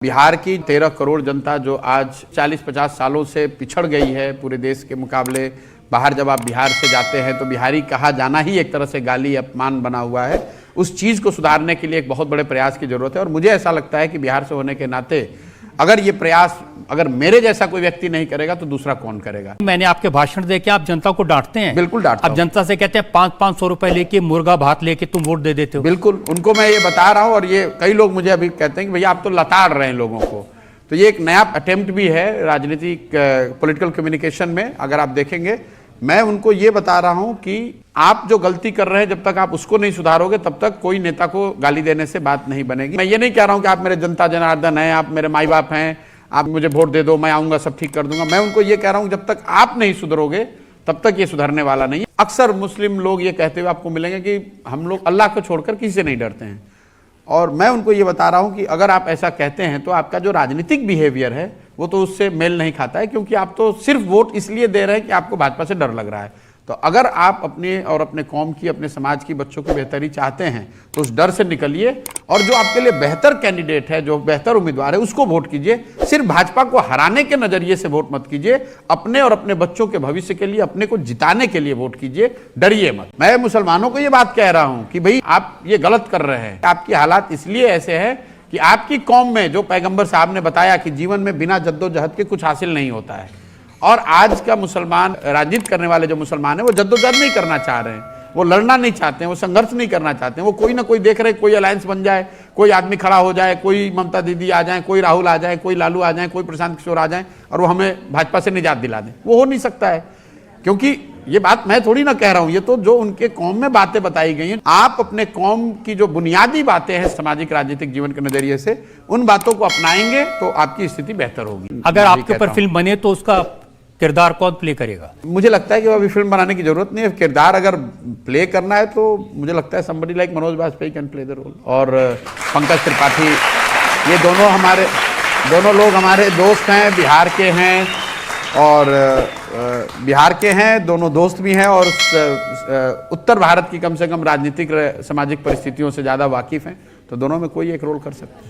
बिहार की 13 करोड़ जनता जो आज 40-50 सालों से पिछड़ गई है पूरे देश के मुकाबले। बाहर जब आप बिहार से जाते हैं तो बिहारी कहा जाना ही एक तरह से गाली अपमान बना हुआ है। उस चीज़ को सुधारने के लिए एक बहुत बड़े प्रयास की जरूरत है और मुझे ऐसा लगता है कि बिहार से होने के नाते अगर ये प्रयास अगर मेरे जैसा कोई व्यक्ति नहीं करेगा तो दूसरा कौन करेगा। मैंने आपके भाषण देके आप जनता को डांटते हैं। बिल्कुल डांटता हूं। अब जनता से कहते हैं 500 रुपए लेके मुर्गा भात लेके तुम वोट दे देते हो। बिल्कुल उनको मैं ये बता रहा हूं और ये कई लोग मुझे अभी कहते हैं कि भैया आप तो लताड़ रहे हैं लोगों को। तो ये एक नया अटेम्प्ट भी है राजनीतिक पॉलिटिकल कम्युनिकेशन में। अगर आप देखेंगे मैं उनको ये बता रहा हूं कि आप जो गलती कर रहे हैं जब तक आप उसको नहीं सुधारोगे तब तक कोई नेता को गाली देने से बात नहीं बनेगी। मैं ये नहीं कह रहा हूं कि आप मेरे जनता जनार्दन हैं, आप मेरे माई बाप हैं, आप मुझे वोट दे दो, मैं आऊंगा सब ठीक कर दूंगा। मैं उनको ये कह रहा हूं जब तक आप नहीं सुधरोगे तब तक ये सुधरने वाला नहीं है। अक्सर मुस्लिम लोग ये कहते हुए आपको मिलेंगे कि हम लोग अल्लाह को छोड़कर किसी से नहीं डरते हैं। और मैं उनको ये बता रहा हूं कि अगर आप ऐसा कहते हैं तो आपका जो राजनीतिक बिहेवियर है वो तो उससे मेल नहीं खाता है, क्योंकि आप तो सिर्फ वोट इसलिए दे रहे हैं कि आपको भाजपा से डर लग रहा है। तो अगर आप अपने और अपने कौम की, अपने समाज की, बच्चों की बेहतरी चाहते हैं तो उस डर से निकलिए और जो आपके लिए बेहतर कैंडिडेट है, जो बेहतर उम्मीदवार है उसको वोट कीजिए। सिर्फ भाजपा को हराने के नजरिए से वोट मत कीजिए। अपने और अपने बच्चों के भविष्य के लिए, अपने को जिताने के लिए वोट कीजिए, डरिए मत। मैं मुसलमानों को ये बात कह रहा हूं कि भाई आप ये गलत कर रहे हैं। आपकी हालात इसलिए ऐसे है कि आपकी कौम में जो पैगंबर साहब ने बताया कि जीवन में बिना जद्दोजहद के कुछ हासिल नहीं होता है, और आज का मुसलमान, राजनीति करने वाले जो मुसलमान है वो जद्दोजहद नहीं करना चाह रहे हैं, वो लड़ना नहीं चाहते हैं, वो संघर्ष नहीं करना चाहते हैं। वो कोई ना कोई देख रहे हैं, कोई अलायंस बन जाए, कोई आदमी खड़ा हो जाए, कोई ममता दीदी आ जाए, कोई राहुल आ जाए, कोई लालू आ जाए, कोई प्रशांत किशोर आ जाए और वो हमें भाजपा से निजात दिला दें। वो हो नहीं सकता है, क्योंकि ये बात मैं थोड़ी ना कह रहा हूं, ये तो जो उनके कौम में बातें बताई गई हैं। आप अपने कौम की जो बुनियादी बातें हैं सामाजिक राजनीतिक जीवन के नजरिए से, उन बातों को अपनाएंगे तो आपकी स्थिति बेहतर होगी। अगर आपके ऊपर फिल्म बने तो उसका किरदार कौन प्ले करेगा? मुझे लगता है कि अभी फिल्म बनाने की जरूरत नहीं है। किरदार अगर प्ले करना है तो मुझे लगता है somebody like Manoj Bajpayee can play the role, और पंकज त्रिपाठी, ये दोनों लोग हमारे दोस्त हैं, बिहार के हैं और बिहार के हैं, दोनों दोस्त भी हैं और उत्तर भारत की कम से कम राजनीतिक सामाजिक परिस्थितियों से ज़्यादा वाकिफ़ हैं। तो दोनों में कोई एक रोल कर सकते हैं।